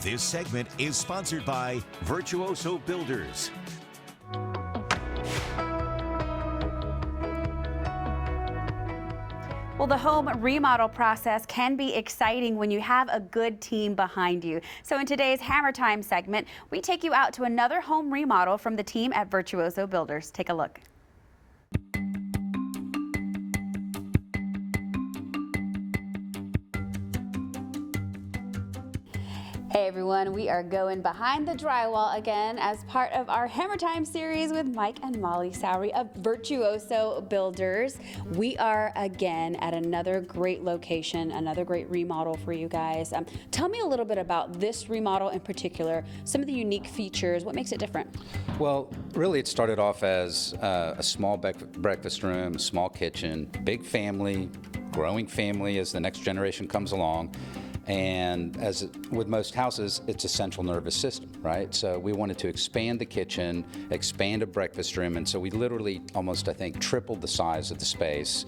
This segment is sponsored by Virtuoso Builders. Well, the home remodel process can be exciting when you have a good team behind you. So in today's Hammer Time segment, we take you out to another home remodel from the team at Virtuoso Builders. Take a look. Hey everyone, we are going behind the drywall again as part of our Hammer Time series with Mike and Molly Sowery of Virtuoso Builders. We are again at another great location, another great remodel for you guys. Tell me a little bit about this remodel in particular, some of the unique features, what makes it different? Well, really it started off as a small breakfast room, a small kitchen, big family, growing family as the next generation comes along. And as with most houses, it's a central nervous system, right? So we wanted to expand the kitchen, expand a breakfast room, and so we literally almost, I think, tripled the size of the space,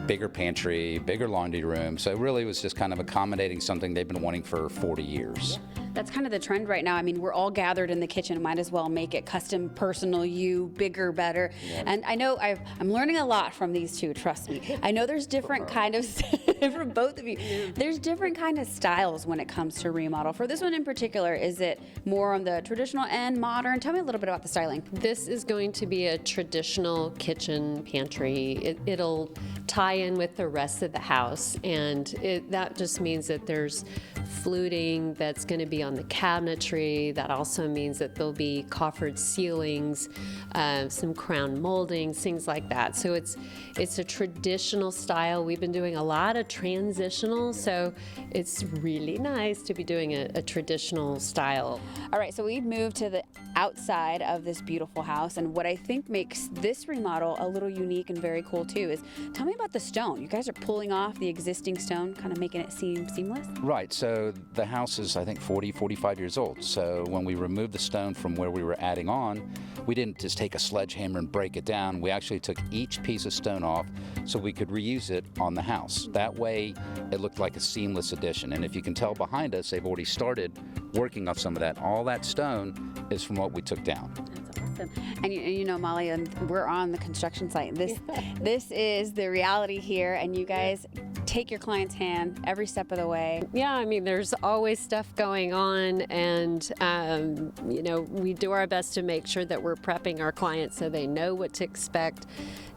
bigger pantry, bigger laundry room. So it really was just kind of accommodating something they've been wanting for 40 years. That's kind of the trend right now. I mean, we're all gathered in the kitchen. Might as well make it custom, personal, bigger, better. Yep. And I know I'm learning a lot from these two, trust me. I know there's different kind of, for both of you, there's different kind of styles when it comes to remodel. For this one in particular, is it more on the traditional end, modern? Tell me a little bit about the styling. This is going to be a traditional kitchen pantry. It'll tie in with the rest of the house, and that just means that there's fluting that's going to be on the cabinetry. That also means that there'll be coffered ceilings, some crown moldings, things like that. So it's a traditional style. We've been doing a lot of transitional, so it's really nice to be doing a traditional style. All right, so we've moved to the outside of this beautiful house, and what I think makes this remodel a little unique and very cool too is, tell me about the stone. You guys are pulling off the existing stone, kind of making it seem seamless? Right, so the house is, I think, 45 years old. So when we removed the stone from where we were adding on, we didn't just take a sledgehammer and break it down. We actually took each piece of stone off so we could reuse it on the house. That way it looked like a seamless addition. And if you can tell behind us, they've already started working off some of that. All that stone is from what we took down. That's awesome. And you know, Molly, and we're on the construction site. This is the reality here, and you guys take your client's hand every step of the way. Yeah, I mean, there's always stuff going on, and you know, we do our best to make sure that we're prepping our clients so they know what to expect,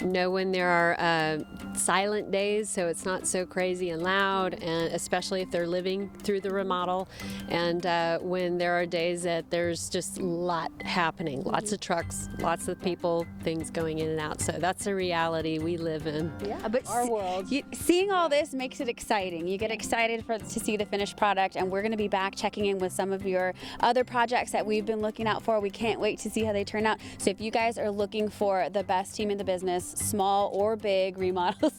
know when there are silent days, so it's not so crazy and loud, and especially if they're living through the remodel, and when there are days that there's just a lot happening, lots of trucks, lots of people, things going in and out. So that's a reality we live in. Yeah, but our world. Seeing all this makes it exciting. You get excited to see the finished product, and we're going to be back checking in with some of your other projects that we've been looking out for. We can't wait to see how they turn out. So if you guys are looking for the best team in the business, small or big remodels,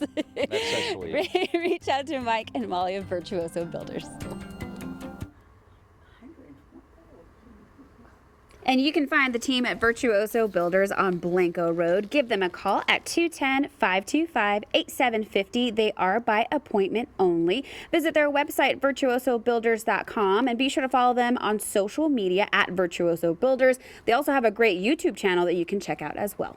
reach out to Mike and Molly of Virtuoso Builders. And you can find the team at Virtuoso Builders on Blanco Road. Give them a call at 210-525-8750. They are by appointment only. Visit their website, virtuosobuilders.com, and be sure to follow them on social media at Virtuoso Builders. They also have a great YouTube channel that you can check out as well.